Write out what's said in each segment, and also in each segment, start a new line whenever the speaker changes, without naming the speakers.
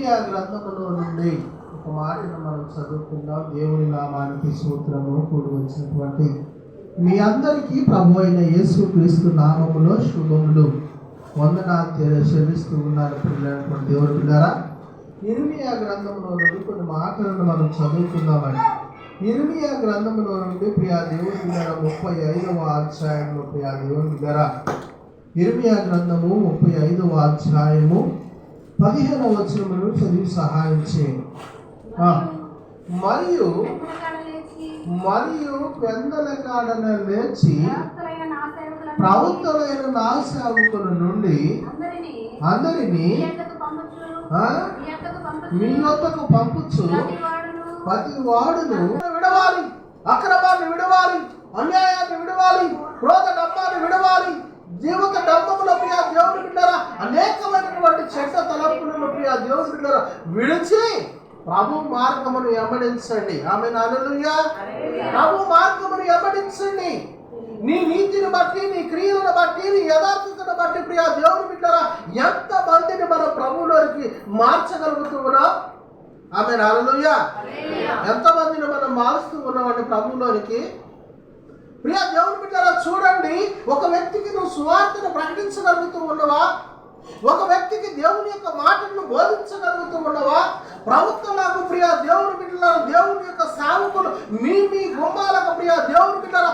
ఇర్మియా గ్రంథములో నుండి ఒక మాటను మనం చదువుకుందాం. దేవుని నామానికి స్తోత్రము. కూడి వచ్చినటువంటి మీ అందరికీ ప్రభు అయిన యేసుక్రీస్తు నామములో శుభములు, వందనాలు చెల్లిస్తూ ఉన్నారు. పిల్లలైనటువంటి దేవుని పిల్లరా, ఇర్మియా గ్రంథంలో నుండి కొన్ని మాటలను మనం చదువుకుందామండి. ఇర్మియా గ్రంథంలో నుండి ప్రియా దేవుని పిల్లరా 35వ అధ్యాయంలో ప్రియా దేవుని పిల్లరా, ఇర్మియా గ్రంథము 35వ అధ్యాయము 15వ వచనమును చదివి సహాయం చేయండి. మరియు పెందల కాడన లేచి ప్రవక్తలైన నా సేవకుల నుండి అందరినీ మీ యొద్దకు పంపుచు ప్రతి వాడును విడవాలి, అక్రమాన్ని విడవాలి, అన్యాయాన్ని విడవాలి, క్రోధ డబ్బాన్ని విడవాలి, జీవిత డబ్బముల ప్రియ దేవుని బిడ్డరా అనేకమైనటువంటి చెడ్డ తలపులను ప్రియ దేవుని బిడ్డరా విడిచి ప్రభు మార్గమును వెంబడించండి. ఆమేన్, హల్లెలూయా. ప్రభు మార్గమును వెంబడించండి. నీ నీతిని బట్టి, నీ క్రియలను బట్టి, నీ యథార్థతను బట్టి ప్రియ దేవుని బిడ్డరా ఎంత మందిని మన ప్రభువులోకి మార్చగలుగుతూ ఉన్నాం. ఆమేన్, హల్లెలూయా. ఎంత మందిని మనం మారుస్తూ ఉన్నామండి ప్రభువులోనికి. ప్రియ దేవుని బిడ్డరా చూడండి, ఒక వ్యక్తికి నువ్వు సువార్తను ప్రకటించగలుగుతూ ఉన్నవా? ఒక వ్యక్తికి దేవుని యొక్క మాటలను బోధించగలుగుతూ ఉన్నవా? ప్రభుత్వాలకు ప్రియ దేవుని బిడ్డల, దేవుని యొక్క సేవకులు మీ గుమ్మాలకు ప్రియ దేవుని బిడ్డల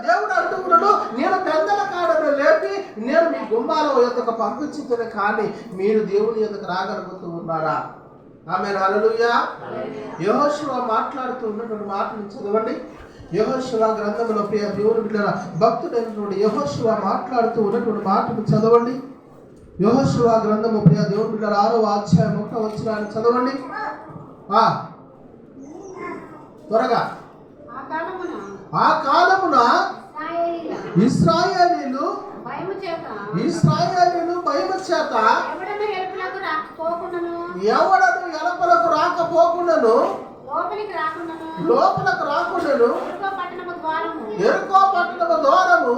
దేవుడు అంటూ ఉన్నాడు, నేను పెద్దల కాడను లేపి నేను మీ గుమ్మాల యొద్దకు పంపించుతున్నా, కానీ మీరు దేవుని యొద్దకు రాగలుగుతూ ఉన్నారా? ఆమేన్, హల్లెలూయా. యెహోషువ మాట్లాడుతూ ఉన్నటువంటి మాటలు చదవండి. యెహోషువ గ్రంథంలో ప్రియ దేవుని బిడ్డల భక్తుడైనటువంటి యెహోషువ మాట్లాడుతూ ఉన్నటువంటి మాటలు చదవండి. యెహోషువ గ్రంథము ప్రియ దేవుని బిడ్డల 6వ అధ్యాయం 1వ వచనాన్ని చదవండి. త్వరగా. ఆ కాలమున ఇశ్రాయేలీలు భయము చేత ఎవడను ఎలపలకు రాకపోకుండాను లోపలకు రాకుండాను ఎరుకో పట్టణము ద్వారము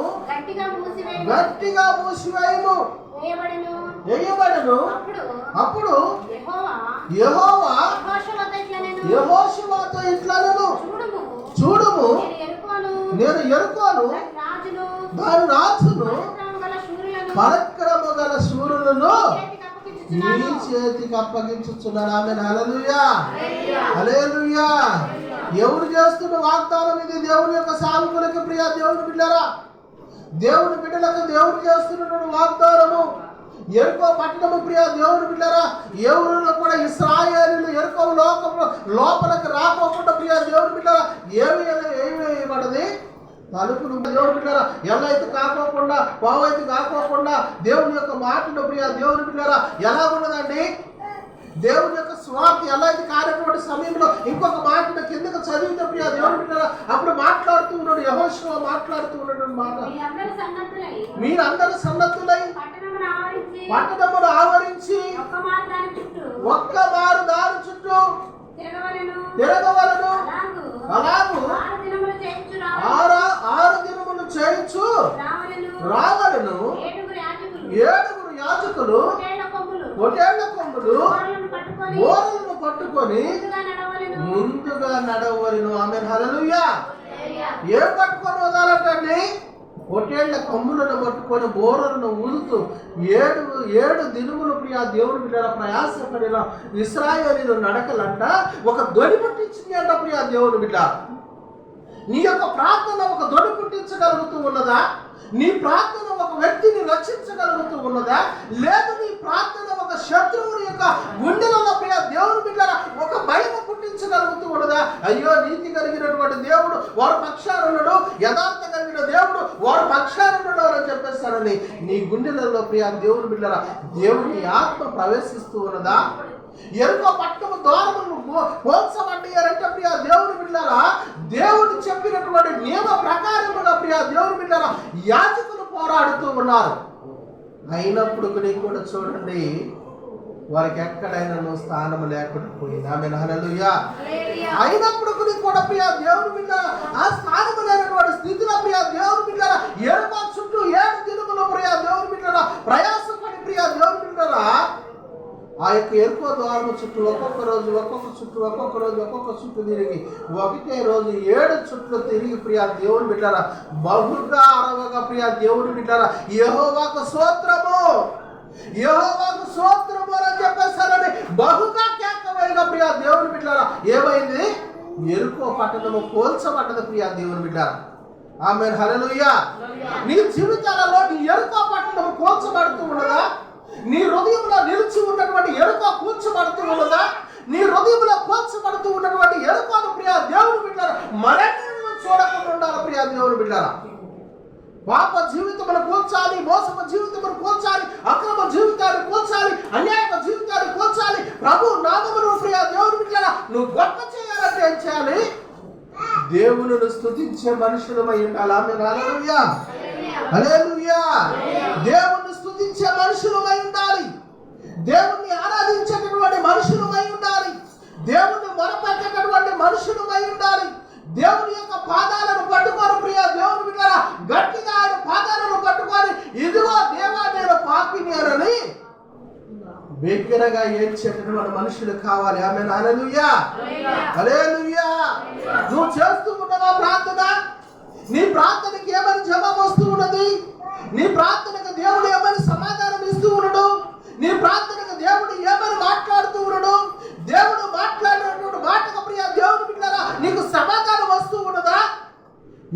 గట్టిగా మూసివేయము వేయబడను. అప్పుడు యెహోవా యెహోషువతో ఇట్లనెను, చూడుము నేను ఎరుకోను దాని రాజును పరాక్రమ గల శూరులను నీ చేతికి అప్పగించుచున్నాను. ఆమేన్, హల్లెలూయా, హల్లెలూయా. ఎవరు చేస్తున్న వాగ్దానం ఇది? దేవుని యొక్క సేవకులకు ప్రియ దేవుని బిడ్డలారా, దేవుని బిడ్డలకు దేవుడు చేస్తున్నటువంటి వాగ్దానము. ఎరుకో పట్టణము ప్రియ దేవుని బిడ్డలారా, ఎవరు కూడా ఇశ్రాయేలీయులు ఎరుకో లోపలికి రాకోకుండా ప్రియ దేవుని బిడ్డలారా ఏమి వేయబడది? తలుపులు దేవుని బిడ్డలారా ఎల్లైతే కాకోకుండా, పావైతే కాకోకుండా దేవుని యొక్క మాటను ప్రియ దేవుని బిడ్డలారా ఎలా ఉన్నదండి? దేవుని యొక్క స్వార్థ ఎలా అయితే కానటువంటి సమయంలో ఇంకొక మాటను కిందకు చదివితే ప్రియ దేవుని బిడ్డలారా అప్పుడు మాట్లాడుతూ ఉన్నాడు యెహోషువ మాట్లాడుతూ ఉన్నటువంటి మాట, మీరందరూ సన్నద్ధులై పట్టణమును ఆవరించి ఒక్క మారు దాని చుట్టూ తిరగవలను. అలాగూ 6 దినములు చేయించు రావలను. 7 యాజకులు పొటేళ్ల కొమ్ములు బోరలను పట్టుకొని ముందుగా నడవలను. ఆమేన్, హల్లెలూయా. ఏం పట్టుకొని వదలటండి? పొటేళ్ల కొమ్ములను పట్టుకొని బోరలను ఊదుతూ 7 దినములు ప్రియ దేవుని బిడ్డల ప్రయాసపడిన ఇశ్రాయేలీయుల నడకలంట ఒక ధ్వని పుట్టించింది అంట. ప్రియ దేవుని బిడ్డ, నీ యొక్క ప్రార్థన ఒక ధ్వని పుట్టించగలుగుతూ ఉన్నదా? నీ ప్రార్థన ఒక వ్యక్తిని రక్షించగలుగుతూ ఉన్నదా? లేదు, నీ ప్రార్థన ఒక శత్రువుని యొక్క గుండెలలో ప్రియ దేవుని బిడ్డల ఒక భయం పుట్టించగలుగుతూ ఉన్నదా? అయ్యో, నీతి కలిగినటువంటి దేవుడు వారు పక్షాన ఉన్నాడు, యథార్థ కలిగిన దేవుడు వారు పక్షాన ఉన్నాడు అని చెప్పేస్తారని నీ గుండెలలో ప్రియ దేవుని బిడ్డల దేవుని ఆత్మ ప్రవేశిస్తూ ఉన్నదా? ఎరుకో పట్టణము ద్వారములు పోల్చబడ్డారంటే ప్రియ దేవుని బిడ్డలారా దేవుడు చెప్పినటువంటి నియమ ప్రకారముగా ప్రియ దేవుని బిడ్డలారా యాజకులు పోరాడుతూ ఉన్నారు. అయినప్పుడు కూడా చూడండి, వారికి ఎక్కడైనా స్థానం లేకుండా పోయింది. ఆమేన్, హల్లెలూయా. అయినప్పుడు కూడా ప్రియ దేవుని బిడ్డలారా ఆ స్థానం లేనటువంటి స్థితిలో ప్రియ దేవుని బిడ్డలారా ఎరుకో చుట్టూ 7 దినములు ప్రియ దేవుని బిడ్డలారా ప్రయాసపడి ప్రియ దేవుని బిడ్డలారా ఆ యొక్క ఎరుకో ద్వారము చుట్టూ ఒక్కొక్క రోజు ఒక్కొక్క చుట్టూ తిరిగి ఒకటే రోజు 7 చుట్లు తిరిగి ప్రియా దేవుని బిడ్డారా, బహుగా అరవగా ప్రియా దేవుని బిడ్డారా, యెహోవాకు స్తోత్రము అని చెప్పేసారని బహుగా కేకవేయగా ప్రియా దేవుని బిడ్డారా, ఏమైంది? ఎరుకో పట్టణము కోల్చబడ్డది ప్రియా దేవుని బిడ్డారా. ఆమేన్, హల్లెలూయా. నీ జీవితాలలో నీ ఎరుకో పట్టణము కోల్చబడుతూ ఉన్నదా? నీ హృదయంలో నిలిచి ఉన్నటువంటి ఎరుక కూర్చబడుతూ ఉన్నదా? నీ హృదయంలో కూర్చబడుతూ ఉన్నటువంటి ఎరుకను ప్రియా దేవుని బిడ్డారా మరణం చూడకుండా ఉండాలి ప్రియా దేవుని బిడ్డారా. పాప జీవితమును కూల్చాలి, మోసపు జీవితమును కూల్చాలి, అక్రమ జీవితాన్ని కూల్చాలి, అన్యాయ జీవితాన్ని కూల్చాలి. ప్రభు నామమును ప్రియా దేవుని బిడ్డారా నువ్వు గొప్ప చేయాలంటే ఏం చేయాలి? దేవునిని స్తుతించే మనుషులమై ఉండాలి. ఆమేన్, హల్లెలూయా, హల్లెలూయా. దేవుని స్తుతించే మనుషులమై ఉండాలి, దేవుణ్ణి ఆరాధించేటటువంటి మనుషులమై ఉండాలి, దేవుణ్ణి మొరపెట్టేటటువంటి మనుషులమై ఉండాలి. దేవుని యొక్క పాదాలను పట్టుకొని ప్రియా దేవుని బిడ్డలారా గట్టిగా ఆయన పాదాలను పట్టుకొని ఇదిగో దేవా నేను పాపిని అని బిగ్గరగా ఏడ్చేటటువంటి మనుషులు కావాలి. ఆమేన్, హల్లెలూయా, హల్లెలూయా. నువ్వు చేస్తూ ఉన్నవా ప్రార్థన? నీ ప్రార్థనకి ఏమని జవాబు వస్తూ ఉన్నది? నీ ప్రార్థనకు దేవుడు ఏమని సమాధానం ఇస్తూ ఉన్నాడు? నీ ప్రార్థనకు దేవుడు ఏమని మాట్లాడుతూ ఉన్నాడు? దేవుడు మాట్లాడినటువంటి మాటకు ప్రియా దేవుని బిడ్డలారా నీకు సమాధానం వస్తూ ఉన్నదా?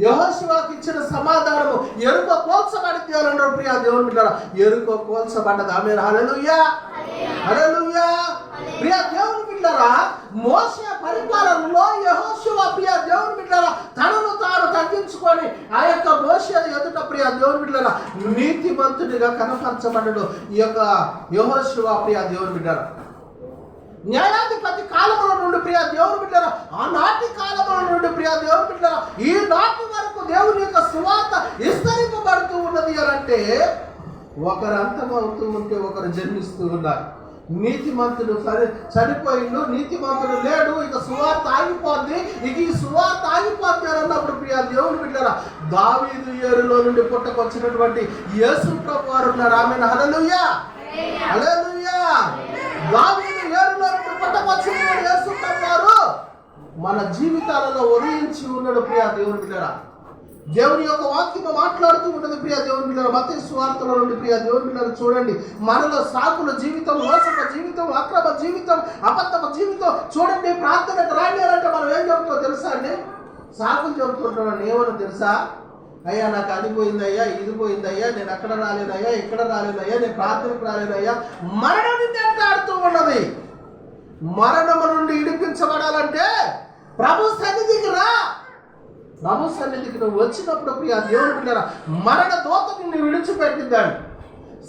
యెహోషువకి ఇచ్చిన సమాధానము ఎరుక కోల్చబడింది అని అన్నాడు ప్రియా దేవుని బిడ్డలారా. ఎరుక కోల్చబడ్డది. ఆమేన్, హల్లెలూయా, హల్లెలూయా. ప్రియా దేవుని బిడ్డలారా మోషే పరిపాలనలో యెహోషువ ప్రియా దేవుని బిడ్డలారా తనను తాను తగ్గించుకొని ఆ యొక్క మోషే ఎదుట ప్రియా దేవుని బిడ్డలారా నీతిమంతుడిగా కనపరచబడ్డాడు ఈ యొక్క యెహోషువ ప్రియా దేవుని బిడ్డలారా. న్యాయాధిపతి కాలముల నుండి ప్రియా దేవుని బిడ్డలారా ఆనాటి కాలముల నుండి ప్రియా దేవుని బిడ్డలారా ఈ నాటి వరకు దేవుని యొక్క సువార్త విస్తరింపబడుతూ ఉన్నది అని అంటే ఒకరు అంతమవుతూ ఉంటే ఒకరు జన్మిస్తూ ఉన్నారు. నీతిమంతుడు చనిపోయిండు, నీతిమంతుడు లేడు, ఇక సువార్త ఆగిపోద్ది, ఇక ఈ సువార్త ఆగిపోద్ది అని అన్నప్పుడు ప్రియా దేవుని బిడ్డలారా దావీదు ఏరులో నుండి పుట్టకొచ్చినటువంటి యేసు ప్రభు వారు ఉన్నారు. ఆమేన్, హల్లెలూయా, హల్లెలూయా. దావీదు ఏరులో నుండి పుట్టకొచ్చినటువంటి యేసు ప్రభు వారు మన జీవితాలలో ఉదయించి ఉన్నాడు ప్రియా దేవుని బిడ్డలారా. దేవుని యొక్క వాక్యం మాట్లాడుతూ ఉంటుంది ప్రియా దేవుని బిడ్డలారా. మత్తయి సువార్తలో నుండి ప్రియా దేవుని బిడ్డలారా చూడండి, మనలో సాకుల జీవితం, మోసపు జీవితం, అక్రమ జీవితం, అబద్ధపు జీవితం. చూడండి, ప్రార్థనకు రాండి అంటే మనం ఏం చెబుతామో తెలుసా అండి? సాకులు చెబుతుంటాం. ఏమన్నా తెలుసా? అయ్యా నాకు అది పోయిందయ్యా, ఇది పోయిందయ్యా, నేను అక్కడ రాలేదయ్యా, ఇక్కడ రాలేదయ్యా, నేను ప్రార్థనకు రాలేదయ్యా. మరణం వెంటాడుతూ ఉన్నది. మరణము నుండి విడిపించబడాలంటే ప్రభు సన్నిధికి రా. ప్రభు సన్నిధికి నువ్వు వచ్చినప్పుడు ప్రియా దేవుని బిడ్డలారా మరణ దూత నిన్ను విడిచిపెట్టిద్దాడు,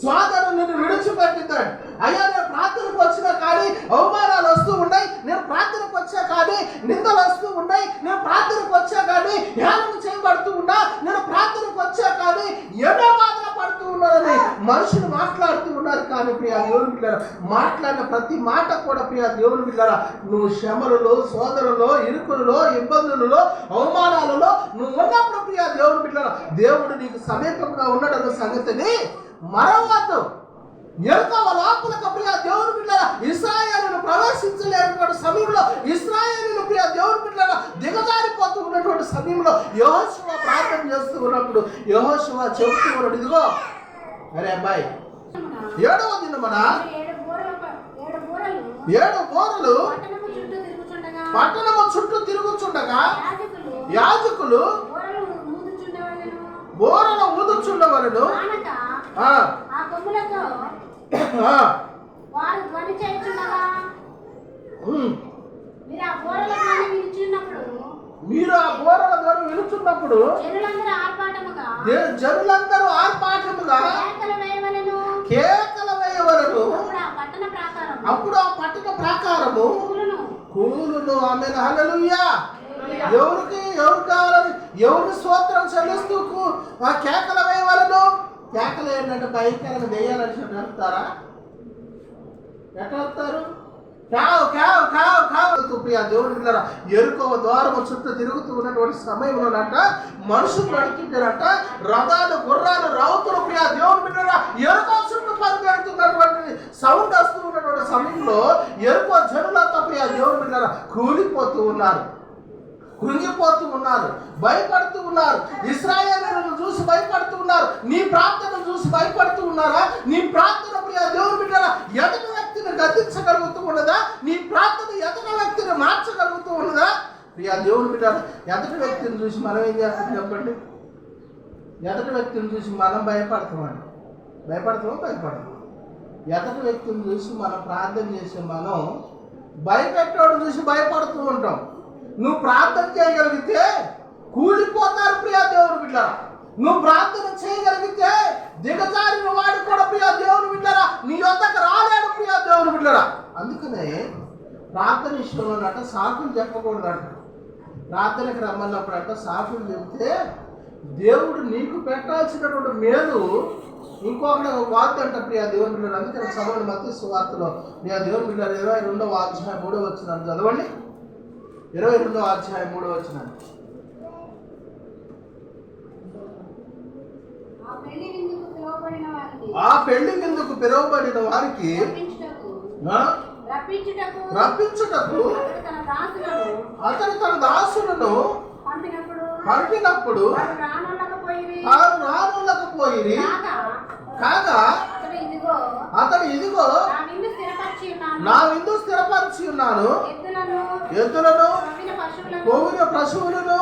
స్వాదను నిన్ను విడిచిపెట్టిద్దాడు. అయ్యా నేను ప్రార్థనకు వచ్చినా కానీ అవమానాలు వస్తూ ఉన్నాయి, నేను ప్రార్థనకు వచ్చా కానీ నిందలు వస్తూ ఉన్నాయి, నేను ప్రార్థనకు వచ్చా కానీ ధ్యానం చేయబడుతూ ఉన్నా, నేను ప్రార్థనకు వచ్చా కానీ ఎన్నో బాధలు పడుతూ ఉన్నారని మనుషులు మాట్లాడుతూ ఉన్నారు. కానీ ప్రియా దేవుని బిడ్డలారా మాట్లాడిన ప్రతి మాట కూడా ప్రియా దేవుని బిడ్డలారా నువ్వు శ్రమలలో, సోదరులో, ఇరుకులలో, ఇబ్బందులలో, అవమానాలలో నువ్వు ఉన్నప్పుడు ప్రియా దేవుని బిడ్డలారా దేవుడు నీకు సమీపంగా ఉన్నాడన్న సంగతిని మరవద్దు. ఎరుక లోపలకు ప్రియా దేవుని బిడ్డలారా ఇశ్రాయేలును ప్రవేశించలేనటువంటి సమయంలో, ఇశ్రాయేలును ప్రియా దేవుని బిడ్డలారా దిగజారిపోతూ ఉన్నటువంటి సమయంలో యెహోషువ ప్రార్థన చేస్తూ ఉన్నప్పుడు యెహోషువ చెబుతూ ఉన్నాడు, ఇదిగో అరే అబ్బాయి 7వ దినమున 7 బోరలు పట్టణము చుట్టూ తిరుగుచుండగా యాజకులు బోరను ఊదుచుండవలెను. మీరు ఆ బోరల ద్వారా వినుచున్నప్పుడు జనులందరూ ఆర్పాటముగా కేకలు వేయవలెను. అప్పుడు ఆ పట్టణ ప్రాకారము కూలును. ఆమేన్, హల్లెలూయా. ఎవరు కావాలని ఎవరు స్తోత్రం చెల్లిస్తూ ఆ కేకలు వేయవలెను. కేకలు ఏంటంటే భయంకరంగా దెయ్యాలని నడుపుతారా? ఎట్లా వస్తారు? కావు కావు కావు కావు ప్రియ దేవుని బిడ్డలారా యెరికో ద్వారము చుట్టూ తిరుగుతూ ఉన్నటువంటి సమయంలోనంట మనుషులు నడుతుంటారంట, రథాలు గుర్రాలు రౌతులు ప్రియ దేవుని బిడ్డలారా యెరికో చుట్టూ పరిగెడుతున్నటువంటి సౌండ్ వస్తూ ఉన్నటువంటి సమయంలో యెరికో జనులంతా ప్రియ దేవుని బిడ్డలారా కూలిపోతూ ఉన్నారు, కృంగిపోతూ ఉన్నారు, భయపడుతూ ఉన్నారు. ఇశ్రాయేలును చూసి భయపడుతూ ఉన్నారు. నీ ప్రార్థనను చూసి భయపడుతూ ఉన్నారా? నీ ప్రార్థన ప్రియ దేవుని బిడ్డలారా ఎదుటి వ్యక్తిని గద్దించగలుగుతూ ఉన్నదా? నీ ప్రార్థన ఎదుటి వ్యక్తిని మార్చగలుగుతూ ఉన్నదా? ప్రియ దేవుని బిడ్డలారా ఎదుటి వ్యక్తిని చూసి మనం ఏం చేస్తాం చెప్పండి? ఎదుటి వ్యక్తిని చూసి మనం భయపడతామండి. భయపడతాం. ఎదుటి వ్యక్తిని చూసి మనం ప్రార్థన చేసే మనం భయపెట్టోడు చూసి భయపడుతూ ఉంటాం. నువ్వు ప్రార్థన చేయగలిగితే కూలిపోతారు ప్రియ దేవుని బిడ్డలారా. నువ్వు ప్రార్థన చేయగలిగితే దిగజారిన వాడు కూడా ప్రియ దేవుని బిడ్డలారా నీ యొద్దకు రాలేడు ప్రియ దేవుని బిడ్డలారా. అందుకనే ప్రార్థన విషయంలోనట సాకులు చెప్పకూడదంట. ప్రార్థనకు రమ్మన్నప్పుడంట సాకులు చెబితే దేవుడు నీకు పెట్టాల్సినటువంటి మేలు ఇంకొకటి వార్తంట ప్రియ దేవుని బిడ్డలారా. అందుకని సమయంలో మత్తయి సువార్తలో ప్రియ దేవుని బిడ్డలారా 22వ అధ్యాయం 3వ వచనం చదవండి. 22వ అధ్యాయం 3వ వచనం. ఆ పెళ్లి విందుకు పిలువబడిన వారికి రప్పించుటకు అతడు తన దాసులను పంపినప్పుడు రానులకపోయి కాగా అతడు ఇదిగో నా విందు స్థిరపరిచి ఉన్నాను, ఎద్దులను కొవ్విన పశువులను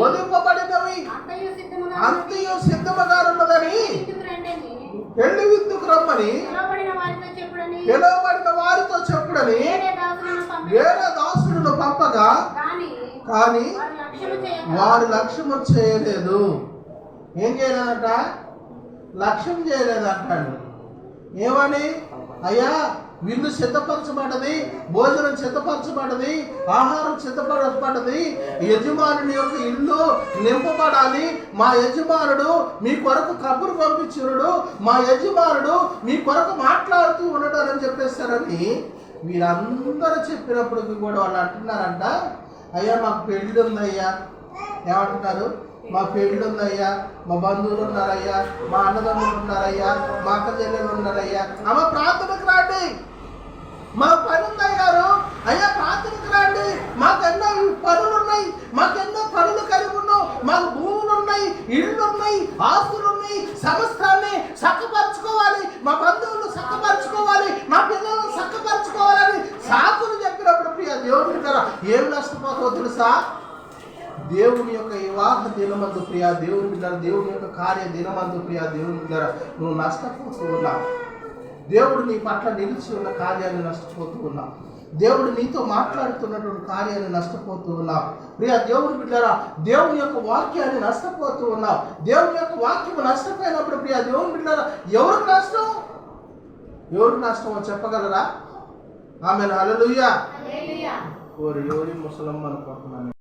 వధింపబడినవి అంతయు సిద్ధముగా ఉన్నదని పెళ్లి విందుకు రమ్మని పిలువబడిన వారితో చెప్పుడని వేరే దాసులను పంపగా కానీ వారు లక్ష్యము చేయలేదు. ఏం చేయలేదంట? లక్ష్యం చేయలేదంటాడు. ఏమని? అయ్యా విందు సిద్ధపరచబడ్డది, భోజనం సిద్ధపరచబడ్డది, ఆహారం సిద్ధపరచబడ్డది, యజమానుని యొక్క ఇల్లు నింపబడాలి, మా యజమానుడు మీ కొరకు కబురు పంపించుడు, మా యజమానుడు మీ కొరకు మాట్లాడుతూ ఉండటానని చెప్పేస్తారని వీరందరూ చెప్పినప్పటికీ కూడా వాళ్ళు అంటున్నారంట, అయ్యా మాకు పెళ్ళి ఉందయ్యా. ఏమంటున్నారు? మా పెళ్ళి ఉందయ్యా, మా బంధువులు ఉన్నారయ్యా, మా అన్నదమ్ములు ఉన్నారయ్యా, మా అక్క చెల్లెలు ఉన్నారయ్యా, అమ్మ ప్రార్థనకు రండి, మా పని ఉందయ్యారు, అయ్యా ప్రార్థనకు రండి, మాకెన్నో పనులు ఉన్నాయి, మాకెన్నో పనులు కలిగి ఉన్నాం, మాకు భూములు ఉన్నాయి, ఇళ్ళు ఉన్నాయి, ఆస్తులు ఉన్నాయి, సమస్తాన్ని చక్కపరచుకోవాలి, మా బంధువులు చక్కపరచుకోవాలి, మా పిల్లలను చక్కపరచుకోవాలని సాకులు చెప్పినప్పుడు ప్రియ దేవుని బిడ్డలారా ఏం నష్టపోతావో తెలుసా? దేవుని యొక్క వివాహ దినమందు ప్రియ దేవుని బిడ్డలారా, దేవుని యొక్క కార్య దినమందు ప్రియ దేవుని బిడ్డలారా నువ్వు నష్టపోతూ ఉన్నావు. దేవుడు నీ పట్ల నిలిచి ఉన్న కార్యాన్ని నష్టపోతూ ఉన్నావు. దేవుడు నీతో మాట్లాడుతున్నటువంటి కార్యాన్ని నష్టపోతూ ఉన్నావు. ప్రియ దేవుని బిడ్డలారా దేవుని యొక్క వాక్యాన్ని నష్టపోతూ ఉన్నావు. దేవుని యొక్క వాక్యము నష్టపోయినప్పుడు ప్రియ దేవుని బిడ్డలారా ఎవరికి నష్టమో చెప్పగలరా? ఆమెను హల్లెలూయా. ఓరి ముసలమ్మ అనుకుంటున్నాను.